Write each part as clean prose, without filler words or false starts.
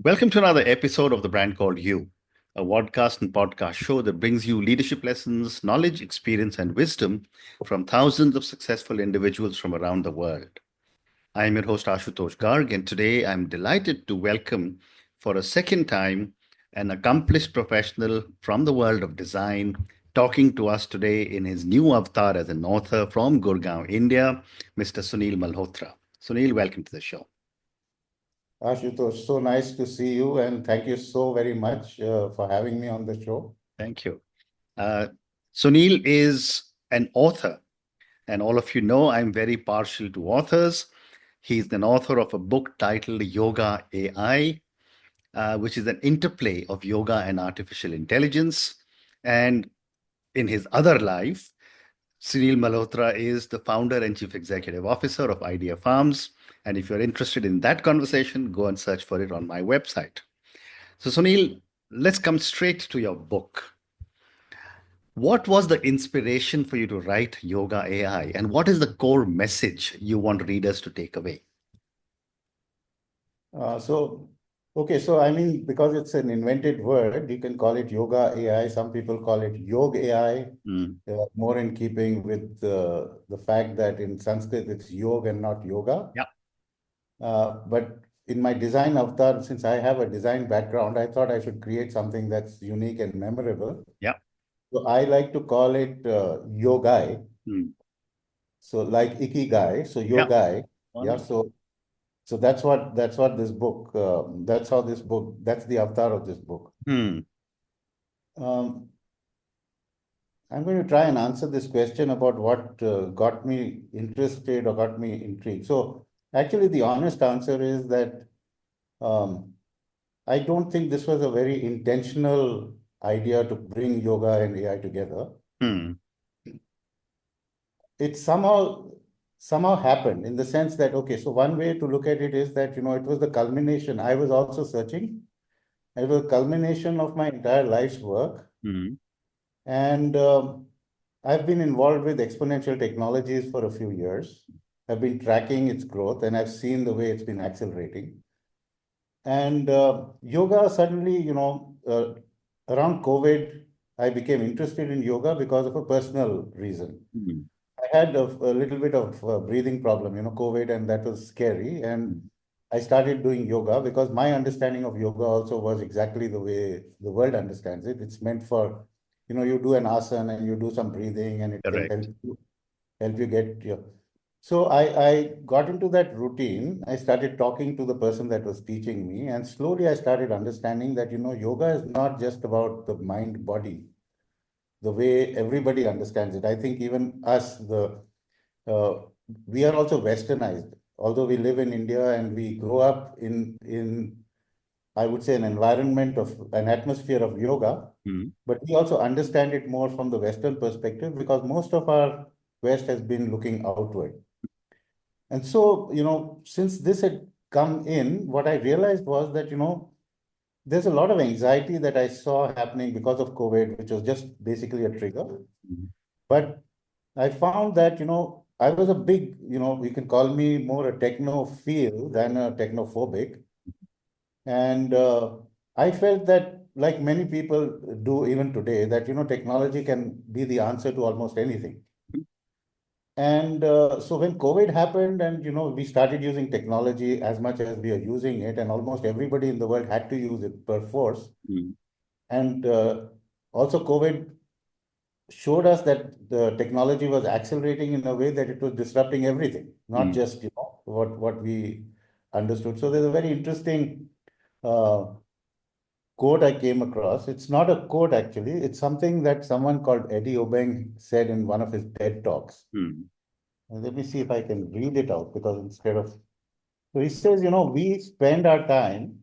Welcome to another episode of The Brand Called You, a podcast and podcast show that brings you leadership lessons, knowledge, experience, and wisdom from thousands of successful individuals from around the world. I am your host, Ashutosh Garg, and today I'm delighted to welcome for a second time an accomplished professional from the world of design talking to us today in his new avatar as an author from Gurgaon, India, Mr. Sunil Malhotra. Sunil, welcome to the show. Ashutosh, so nice to see you, and thank you so very much for having me on the show. Thank you. Uh, Sunil is an author, and all of you know I'm very partial to authors. He's an author of a book titled Yoga AI, which is an interplay of yoga and artificial intelligence. And in his other life, Sunil Malhotra is the founder and chief executive officer of Idea Farms. And if you're interested in that conversation, go and search for it on my website. So, Sunil, let's come straight to your book. What was the inspiration for you to write Yoga AI, and what is the core message you want readers to take away? Uh, so, okay, so I mean, because it's an invented word, you can call it Yoga AI. Some people call it Yog AI, Mm. more in keeping with the fact that in Sanskrit it's Yog and not Yoga. Yeah. But in my design avatar, since I have a design background, I thought I should create something that's unique and memorable. Yeah. So I like to call it YOGAi. Mm. So like Ikigai, so Yeah. YOGAi. Yeah, Wonderful. so that's what this book. That's how this book. That's the avatar of this book. Mm. Um, I'm going to try and answer this question about what got me interested or got me intrigued. So actually, the honest answer is that um, I don't think this was a very intentional idea to bring yoga and AI together. Mm. It somehow happened in the sense that, okay, so one way to look at it is that, it was the culmination. I was also searching. It was a culmination of my entire life's work. Mm. And I've been involved with exponential technologies for a few years. I've been tracking its growth and I've seen the way it's been accelerating. And yoga suddenly, around COVID, I became interested in yoga because of a personal reason. Mm. I had a little bit of a breathing problem, COVID, and that was scary. And Mm. I started doing yoga because my understanding of yoga also was exactly the way the world understands it. It's meant for, you do an asana and you do some breathing and it can Correct. help you get your. So I got into that routine. I started talking to the person that was teaching me, and slowly I started understanding that, yoga is not just about the mind body the way everybody understands it. I think even us, uh, we are also westernized. Although we live in India and we grow up in I would say an environment of an atmosphere of yoga, Mm. but we also understand it more from the Western perspective because most of our West has been looking outward. And so, since this had come in, what I realized was that, there's a lot of anxiety that I saw happening because of COVID, which was just basically a trigger. Mm. But I found that, I was a big, you can call me more a technophile than a technophobic. And I felt that, like many people do even today, that, technology can be the answer to almost anything. And so when COVID happened and, we started using technology as much as we are using it, and almost everybody in the world had to use it per force. Mm. And also COVID showed us that the technology was accelerating in a way that it was disrupting everything, not Mm. just, what we understood. So there's a very interesting uh, quote I came across. It's not a quote actually. It's something that someone called Eddie Obeng said in one of his TED Talks. Mm. Let me see if I can read it out because instead of, so he says, we spend our time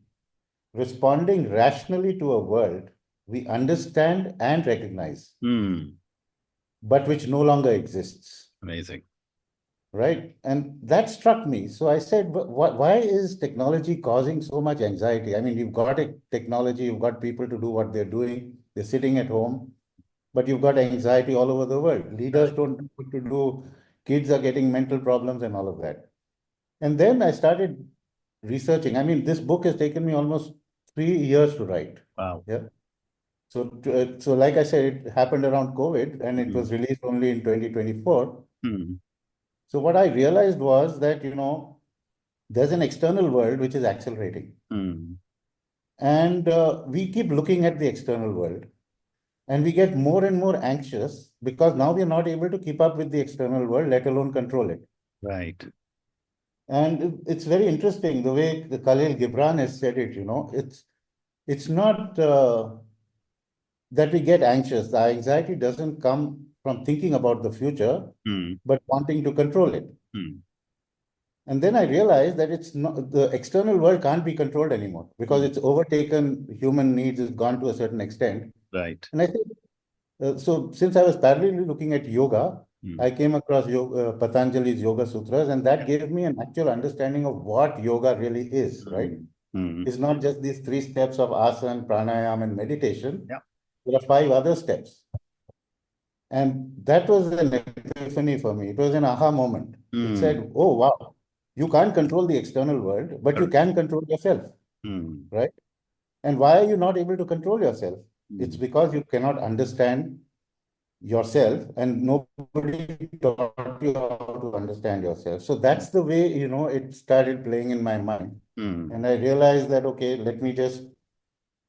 responding rationally to a world we understand and recognize, Mm. but which no longer exists. Amazing. Right. And that struck me. So I said, why is technology causing so much anxiety? I mean, you've got technology, you've got people to do what they're doing, they're sitting at home, but you've got anxiety all over the world. Leaders Correct. don't know what to do, kids are getting mental problems and all of that. And then I started researching. I mean, this book has taken me almost 3 years to write. Wow. Yeah. So like I said, it happened around COVID and it was released only in 2024. Hmm. So what I realized was that, there's an external world which is accelerating. Hmm. And we keep looking at the external world and we get more and more anxious because now we are not able to keep up with the external world, let alone control it. Right. And it's very interesting the way the Khalil Gibran has said it, it's not that we get anxious. The anxiety doesn't come from thinking about the future, Hmm. but wanting to control it. Hmm. And then I realized that it's not the external world can't be controlled anymore because Hmm. it's overtaken human needs, has gone to a certain extent. Right. And I said, so since I was parallelly looking at yoga, Hmm. I came across Patanjali's Yoga Sutras, and that Yeah. gave me an actual understanding of what yoga really is, right? Hmm. Hmm. It's not just these 3 steps of asana, pranayama, and meditation. Yeah. There are 5 other steps. And that was an epiphany for me. It was an aha moment. It Hmm. said, oh, wow, you can't control the external world, but you Correct. can control yourself, Hmm. right? And why are you not able to control yourself? It's Hmm. because you cannot understand yourself and nobody taught you how to understand yourself. So that's the way, it started playing in my mind. Hmm. And I realized that, okay, let me just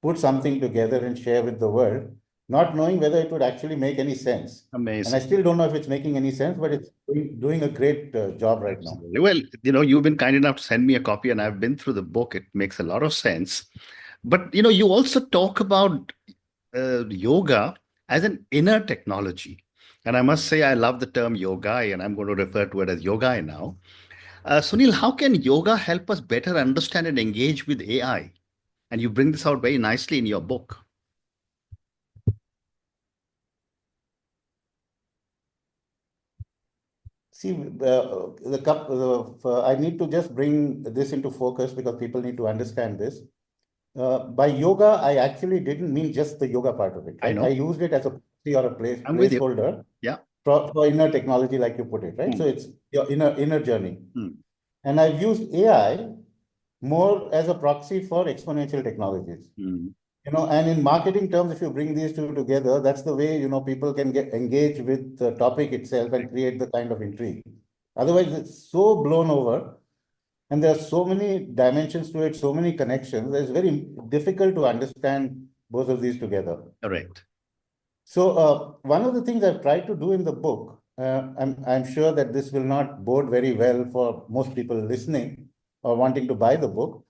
put something together and share with the world, not knowing whether it would actually make any sense. And I Amazing. still don't know if it's making any sense, but it's doing a great job right now. Absolutely. Well, you've been kind enough to send me a copy, and I've been through the book. It makes a lot of sense. But you also talk about yoga as an inner technology. And I must say, I love the term yogai, and I'm going to refer to it as yogai now. Sunil, how can yoga help us better understand and engage with AI? And you bring this out very nicely in your book. See, I need to just bring this into focus because people need to understand this. By yoga, I actually didn't mean just the yoga part of it, I right? I know. used it as a proxy or a I'm with you. placeholder Yeah. for inner technology, like you put it, right? So Hmm. it's your inner journey. Hmm. And I've used AI more as a proxy for exponential technologies. Hmm. And in marketing terms, if you bring these two together, that's the way, people can get engaged with the topic itself and create the kind of intrigue. Otherwise, it's so blown over and there are so many dimensions to it, so many connections. It's very difficult to understand both of these together. Correct. So one of the things I've tried to do in the book, I'm sure that this will not bode very well for most people listening or wanting to buy the book,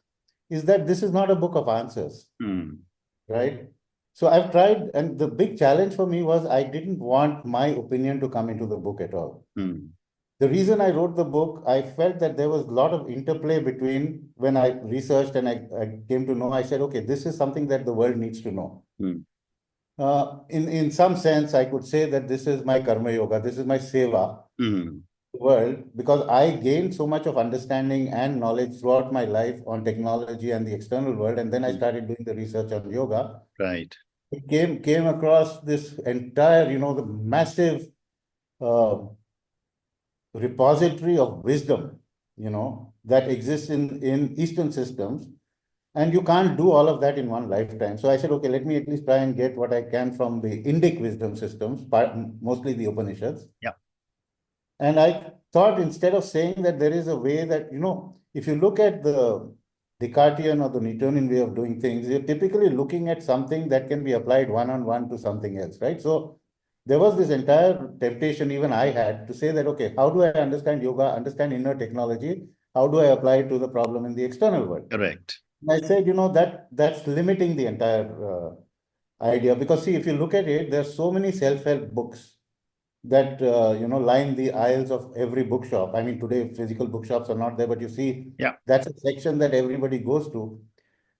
is that this is not a book of answers, Hmm. right? So I've tried, and the big challenge for me was I didn't want my opinion to come into the book at all. Hmm. The reason I wrote the book, I felt that there was a lot of interplay between when I researched and I came to know, I said, okay, this is something that the world needs to know. Hmm. In some sense, I could say that this is my karma yoga, this is my seva Hmm. world, because I gained so much of understanding and knowledge throughout my life on technology and the external world. And then I Hmm. started doing the research on yoga. Right. It came across this entire, the massive uh, repository of wisdom, that exists in Eastern systems. And you can't do all of that in one lifetime. So I said, okay, let me at least try and get what I can from the Indic wisdom systems, mostly the Upanishads. Yeah. And I thought instead of saying that there is a way that, if you look at the Descartian or the Newtonian way of doing things, you're typically looking at something that can be applied one-on-one to something else, right? So there was this entire temptation, even I had, to say that, okay, how do I understand yoga, understand inner technology? How do I apply it to the problem in the external world? Correct. And I said, that's limiting the entire idea. Because see, if you look at it, there's so many self-help books that line the aisles of every bookshop. I mean, today physical bookshops are not there, but you see Yeah. that's a section that everybody goes to.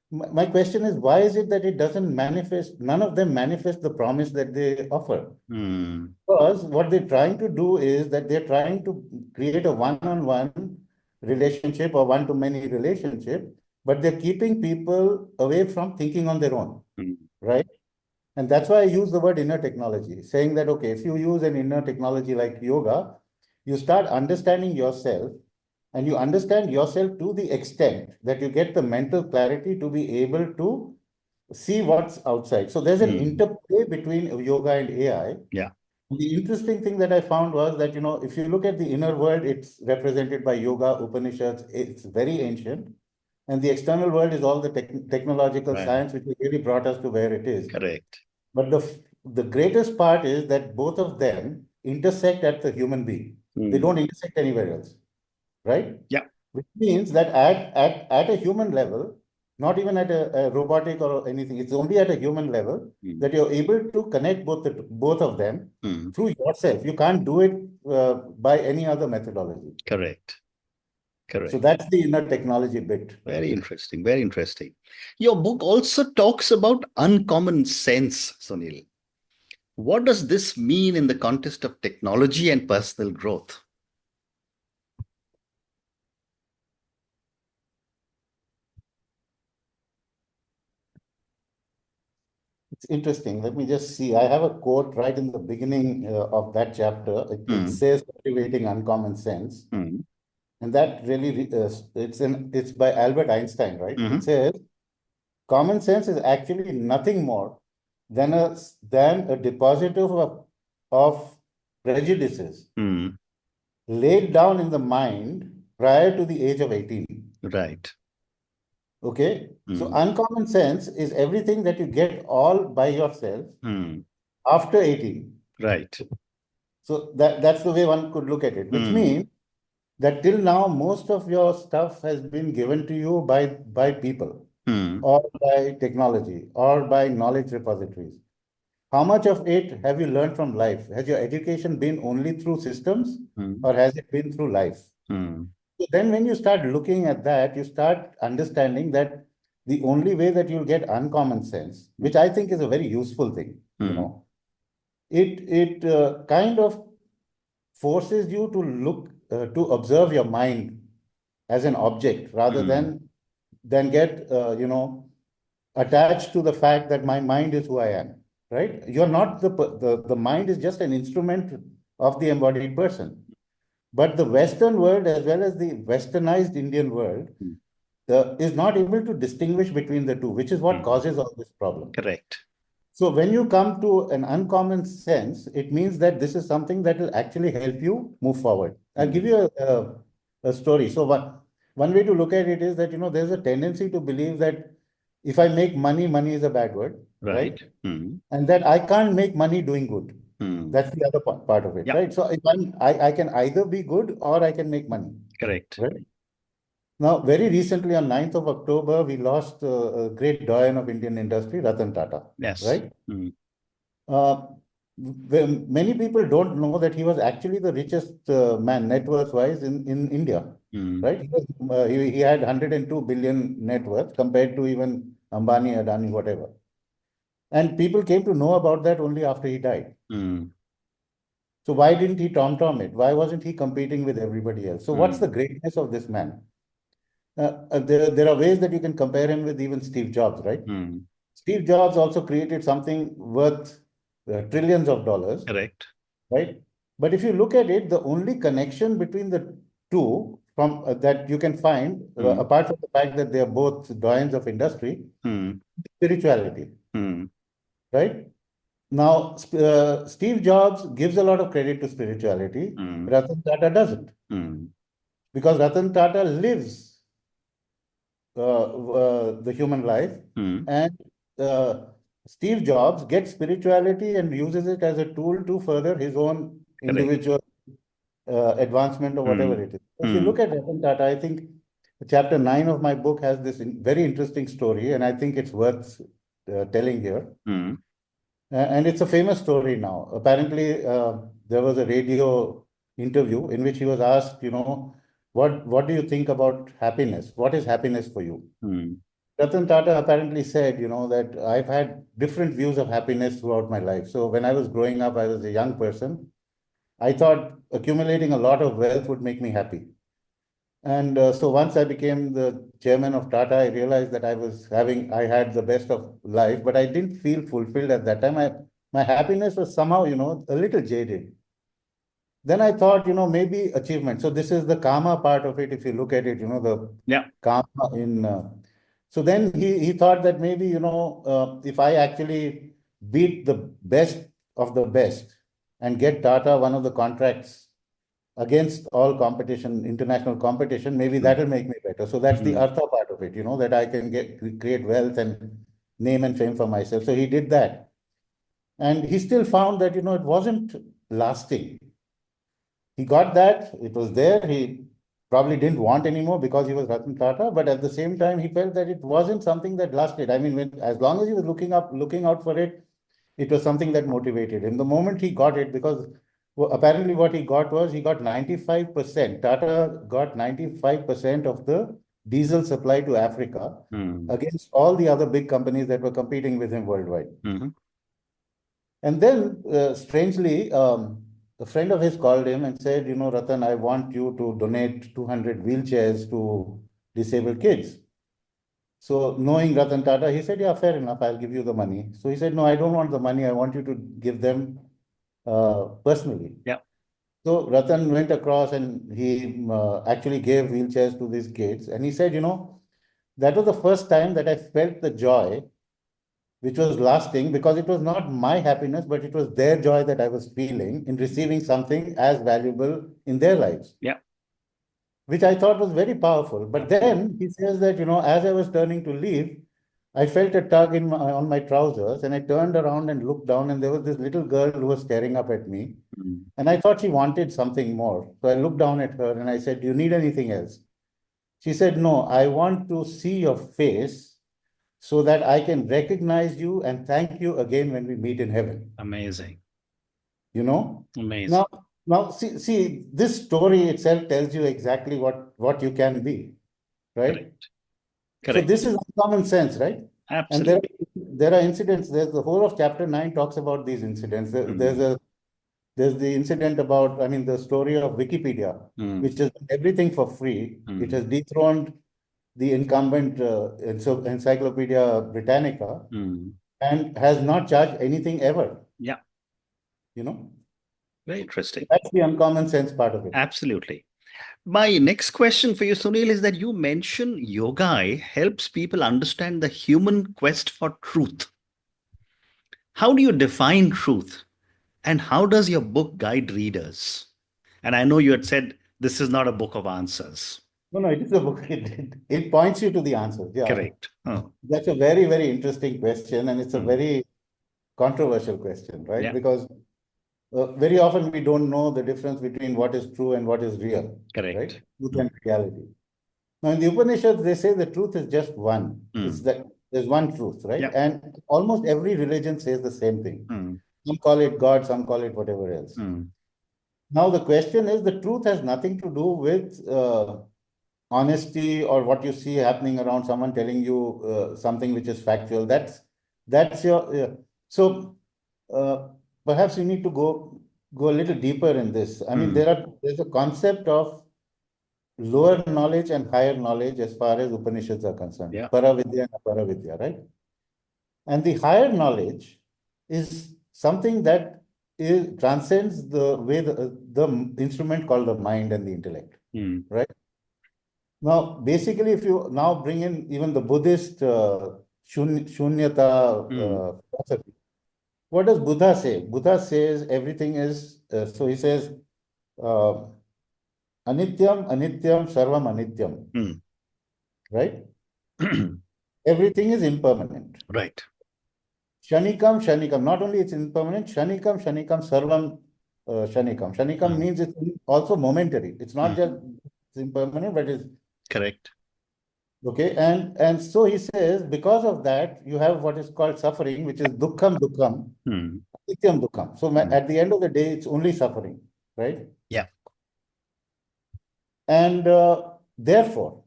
My question is, why is it that it doesn't manifest? None of them manifest the promise that they offer. Hmm. Because what they're trying to do is that they're trying to create a one-on-one relationship or one-to-many relationship, but they're keeping people away from thinking on their own, Hmm. right? And that's why I use the word inner technology, saying that, okay, if you use an inner technology like yoga, you start understanding yourself and you understand yourself to the extent that you get the mental clarity to be able to see what's outside. So there's an Mm. interplay between yoga and AI. Yeah. The interesting thing that I found was that, if you look at the inner world, it's represented by yoga, Upanishads, it's very ancient. And the external world is all the technological Right. science, which has really brought us to where it is. Correct. But the greatest part is that both of them intersect at the human being. They Mm. don't intersect anywhere else, right? Yeah. Which means that at a human level, not even at a robotic or anything, it's only at a human level Mm. that you're able to connect both of them Mm. through yourself. You can't do it by any other methodology. Correct. So Correct. that's the inner technology bit. Very interesting. Very interesting. Your book also talks about uncommon sense, Sunil. What does this mean in the context of technology and personal growth? It's interesting. Let me just see. I have a quote right in the beginning of that chapter. It Mm. says cultivating uncommon sense. Mm. And that really, it's by Albert Einstein, right? It Mm-hmm. says, common sense is actually nothing more than a deposit of prejudices Mm. laid down in the mind prior to the age of 18. Right. Okay? So Mm. uncommon sense is everything that you get all by yourself Mm. after 18. Right. So that's the way one could look at it, which Mm. means that till now, most of your stuff has been given to you by people Mm. or by technology or by knowledge repositories. How much of it have you learned from life? Has your education been only through systems Mm. or has it been through life? Mm. So then when you start looking at that, you start understanding that the only way that you'll get uncommon sense, which I think is a very useful thing, Mm. it kind of forces you to to observe your mind as an object rather Mm. than get attached to the fact that my mind is who I am, right? You're not the mind is just an instrument of the embodied person. But the Western world, as well as the westernized Indian world, Mm. is not able to distinguish between the two, which is what Mm. causes all this problem. Correct. So when you come to an uncommon sense, it means that this is something that will actually help you move forward. I'll give Mm. you a story. So one way to look at it is that, there's a tendency to believe that if I make money, money is a bad word, Right. right? Mm. And that I can't make money doing good. Mm. That's the other part of it, Yeah. right? So if I can either be good or I can make money, Correct. right? Now, very recently on 9th of October, we lost a great doyen of Indian industry, Ratan Tata, Yes. right? Mm. Uh, Many people don't know that he was actually the richest man, net worth wise, in India, Mm. right? He had 102 billion net worth compared to even Ambani, Adani, whatever. And people came to know about that only after he died. Mm. So why didn't he tom-tom it? Why wasn't he competing with everybody else? So what's the Mm. greatness of this man? There are ways that you can compare him with even Steve Jobs, right? Mm. Steve Jobs also created something worth trillions of dollars, Correct. right? But if you look at it, the only connection between the two from that you can find, Mm. apart from the fact that they are both doyens of industry, Mm. spirituality, Mm. right? Now, Steve Jobs gives a lot of credit to spirituality. Mm. Ratan Tata doesn't, Mm. because Ratan Tata lives the human life, Mm. and uh, Steve Jobs gets spirituality and uses it as a tool to further his own Correct. individual advancement or whatever Mm. it is. If you look Mm. at Ratan Tata, I think chapter 9 of my book has this very interesting story, and I think it's worth telling here. Mm. And it's a famous story now. Apparently, there was a radio interview in which he was asked, what do you think about happiness? What is happiness for you? Mm. Ratan Tata apparently said, that I've had different views of happiness throughout my life. So when I was growing up, I was a young person. I thought accumulating a lot of wealth would make me happy. And so once I became the chairman of Tata, I realized that I had the best of life, but I didn't feel fulfilled at that time. My happiness was somehow, a little jaded. Then I thought, maybe achievement. So this is the karma part of it. If you look at it, the Yeah. karma in So then he thought that maybe, if I actually beat the best of the best and get Tata one of the contracts against all competition, international competition, maybe Mm. that'll make me better. So that's the Mm. artha part of it, that I can create wealth and name and fame for myself. So he did that. And he still found that, it wasn't lasting. He got that, it was there. He probably didn't want anymore because he was Ratan Tata, but at the same time, he felt that it wasn't something that lasted. I mean, as long as he was looking out for it, it was something that motivated him. The moment he got it, because apparently what he got was he got 95%. Tata got 95% of the diesel supply to Africa Mm. against all the other big companies that were competing with him worldwide. Mhm. And then, strangely, a friend of his called him and said, Ratan, I want you to donate 200 wheelchairs to disabled kids. So, knowing Ratan Tata, he said, yeah, fair enough, I'll give you the money. So he said, no, I don't want the money. I want you to give them personally. Yeah. So Ratan went across and he actually gave wheelchairs to these kids. And he said, that was the first time that I felt the joy which was lasting, because it was not my happiness, but it was their joy that I was feeling in receiving something as valuable in their lives, Yeah. which I thought was very powerful. But then he says that, as I was turning to leave, I felt a tug on my trousers, and I turned around and looked down, and there was this little girl who was staring up at me. Mm. And I thought she wanted something more. So I looked down at her and I said, do you need anything else? She said, no, I want to see your face so that I can recognize you and thank you again when we meet in heaven. Amazing. You know? Amazing. Now, see, this story itself tells you exactly what you can be, right? Correct. So Correct. this is common sense, right? And Absolutely. there are incidents. There's the whole of chapter 9 talks about these incidents. Mm. There's the incident about, I mean, the story of Wikipedia, Mm. which is everything for free. It Mm. has dethroned the incumbent Encyclopedia Britannica Mm. and has not charged anything ever, Yeah. you know. Very interesting. That's the uncommon sense part of it. Absolutely. My next question for you, Sunil, is that you mention yogai helps people understand the human quest for truth. How do you define truth? And how does your book guide readers? And I know you had said this is not a book of answers. No, no, it is a book. It points you to the answers. Yeah. Correct. Oh, That's a very, very interesting question. And it's a mm. very controversial question, right? Yeah, Because very often we don't know the difference between what is true and what is real, right? correct. Truth Mm. and reality. Now, in the Upanishads, they say the truth is just one. It's Mm. that there's one truth, right? Yeah. And almost every religion says the same thing. Mm. Some call it God, some call it whatever else. Mm. Now, the question is, the truth has nothing to do with honesty or what you see happening around someone telling you something which is factual. That's your so uh, perhaps you need to go a little deeper in this. I mean, Mm. there's a concept of lower knowledge and higher knowledge as far as Upanishads are concerned. Yeah. Paravidya and Aparavidya, right? And the higher knowledge is something that transcends the way the instrument called the mind and the intellect, Mm. right? Now, basically, if you now bring in even the Buddhist shunyata Mm. philosophy, what does Buddha say? Buddha says everything is, so he says, uh, anityam, anityam, sarvam anityam, Mm. right? Everything is impermanent. Right. Shanikam, shanikam, not only it's impermanent, shanikam, shanikam, sarvam shanikam. Shanikam Mm. means it's also momentary. It's not just Mhm. it's impermanent, but it's Correct. okay, and so he says, because of that, you have what is called suffering, which is dukkham dukkham, Mm. nityam dukkham. So Mm. at the end of the day, it's only suffering, right? Yeah. And therefore,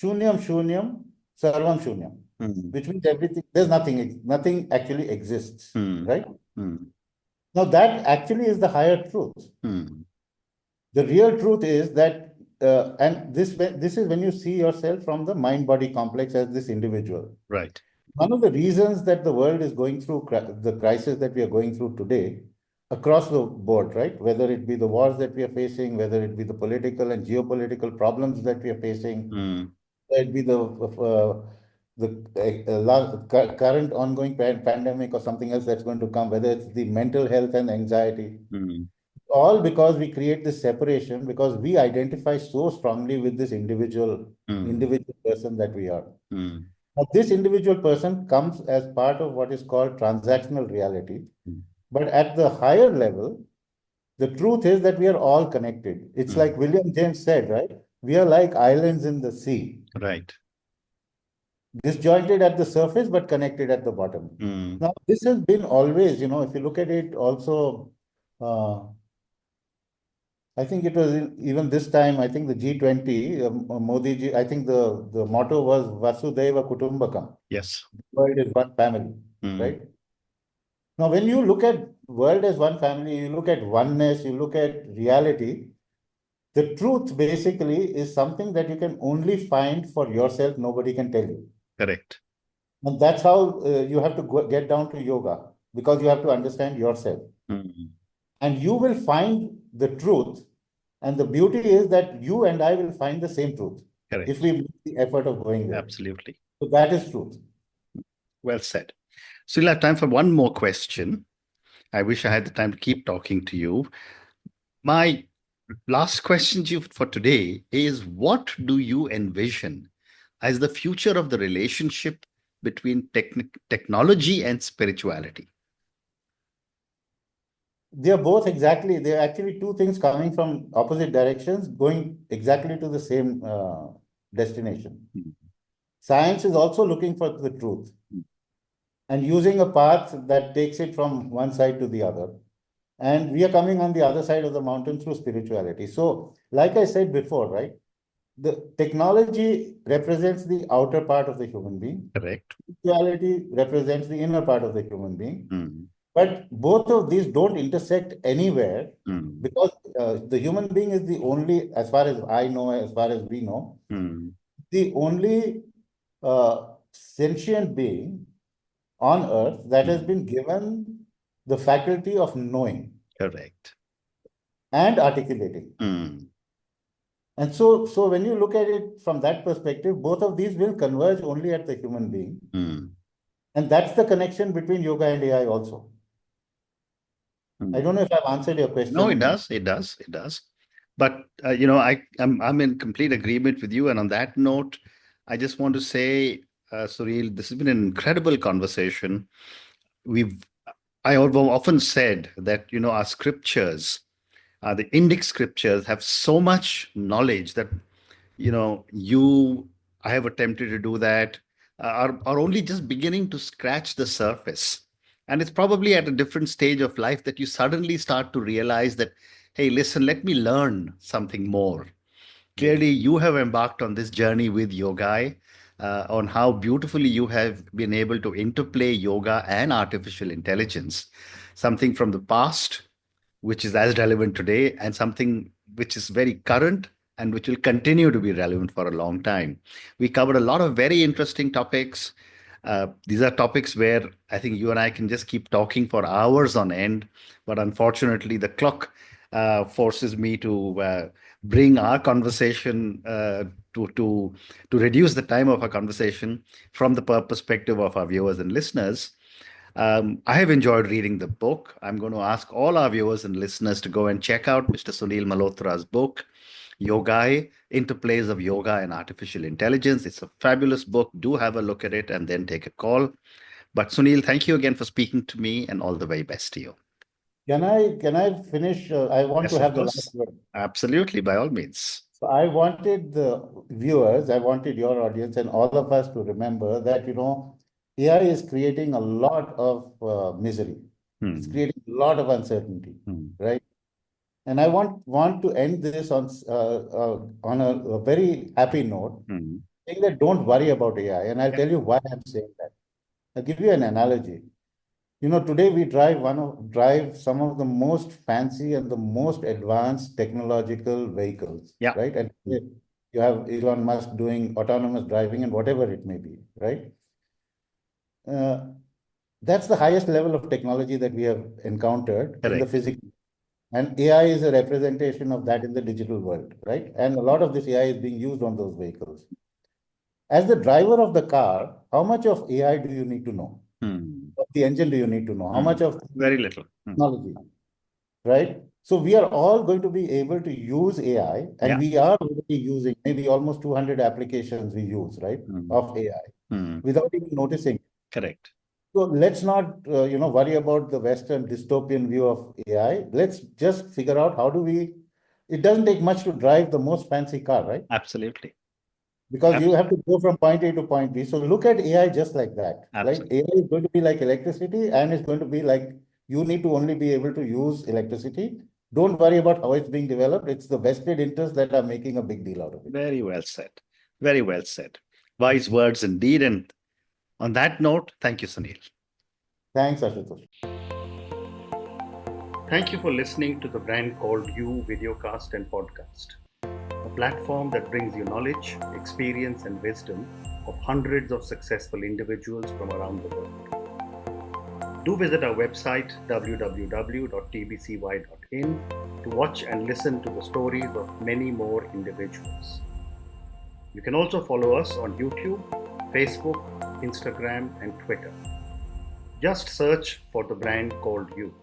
shunyam shunyam, sarvam shunyam, Mm. which means everything, there's nothing actually exists, Mm. right? Mm. Now that actually is the higher truth. Mm. The real truth is that, and this is when you see yourself from the mind-body complex as this individual. Right. One of the reasons that the world is going through the crisis that we are going through today, across the board, right? Whether it be the wars that we are facing, whether it be the political and geopolitical problems that we are facing, Mm. whether it be current ongoing pandemic or something else that's going to come, whether it's the mental health and anxiety, all because we create this separation because we identify so strongly with this individual person that we are. Now, this individual person comes as part of what is called transactional reality. But at the higher level, the truth is that we are all connected. It's like William James said, right? We are like islands in the sea. Right. Disjointed at the surface, but connected at the bottom. Now, this has been always, if you look at it also, I think it was even this time, I think the G20, Modi ji, I think the motto was Vasudhaiva Kutumbakam. Yes. The world is one family, right? Now, when you look at world as one family, you look at oneness, you look at reality, the truth basically is something that you can only find for yourself. Nobody can tell you. Correct. And that's how you have to get down to yoga, because you have to understand yourself. And you will find the truth. And the beauty is that you and I will find the same truth. Correct. If we make the effort of going there. Absolutely. So that is truth. Well said. So we'll have time for one more question. I wish I had the time to keep talking to you. My last question to you for today is, what do you envision as the future of the relationship between technology and spirituality? They're actually two things coming from opposite directions, going exactly to the same destination. Science is also looking for the truth and using a path that takes it from one side to the other. And we are coming on the other side of the mountain through spirituality. So, like I said before, right? The technology represents the outer part of the human being. Correct. Spirituality represents the inner part of the human being. But both of these don't intersect anywhere because the human being is the only, as far as I know, as far as we know, the only sentient being on earth that has been given the faculty of knowing. Correct. And articulating. And so when you look at it from that perspective, both of these will converge only at the human being. And that's the connection between yoga and AI also. I don't know if I've answered your question. No, it does. It does. It does. But, I'm in complete agreement with you. And on that note, I just want to say, Sunil, this has been an incredible conversation. I have often said that, our scriptures, the Indic scriptures, have so much knowledge that, I have attempted to do that, are only just beginning to scratch the surface. And it's probably at a different stage of life that you suddenly start to realize that, hey, listen, let me learn something more. Clearly, you have embarked on this journey with YOGAi, on how beautifully you have been able to interplay yoga and artificial intelligence, something from the past, which is as relevant today, and something which is very current and which will continue to be relevant for a long time. We covered a lot of very interesting topics. These are topics where I think you and I can just keep talking for hours on end, but unfortunately, the clock forces me to bring our conversation to reduce the time of our conversation from the perspective of our viewers and listeners. I have enjoyed reading the book. I'm going to ask all our viewers and listeners to go and check out Mr. Sunil Malhotra's book, YOGAi, Interplays of Yoga and Artificial Intelligence. It's a fabulous book. Do have a look at it and then take a call. But Sunil, thank you again for speaking to me, and all the very best to you. Can I finish? I want to have the last word. Absolutely, by all means. So I wanted the viewers, I wanted your audience and all of us to remember that, AI is creating a lot of misery. It's creating a lot of uncertainty, right? And I want to end this on a very happy note, saying that don't worry about AI. And I'll tell you why I'm saying that. I'll give you an analogy. Today we drive some of the most fancy and the most advanced technological vehicles, right? And you have Elon Musk doing autonomous driving and whatever it may be, right? That's the highest level of technology that we have encountered in the physical. And AI is a representation of that in the digital world, right? And a lot of this AI is being used on those vehicles. as the driver of the car, how much of AI do you need to know? Of the engine do you need to know? How much of Very little. technology, right? So we are all going to be able to use AI, and Yeah. we are already using maybe almost 200 applications we use, right, of AI without even noticing. Correct. So let's not, worry about the Western dystopian view of AI. Let's just figure out how do we. It doesn't take much to drive the most fancy car, right? Absolutely. Because you have to go from point A to point B. So look at AI just like that. Like Absolutely. AI is going to be like electricity, and it's going to be like you need to only be able to use electricity. Don't worry about how it's being developed. It's the vested interests that are making a big deal out of it. Very well said. Very well said. Wise words indeed. And on that note, thank you, Sunil. Thanks, Ashutosh. Thank you for listening to the Brand Called You videocast and podcast, a platform that brings you knowledge, experience, and wisdom of hundreds of successful individuals from around the world. Do visit our website www.tbcy.in to watch and listen to the stories of many more individuals. You can also follow us on YouTube, Facebook, Instagram, and Twitter. Just search for the Brand Called You.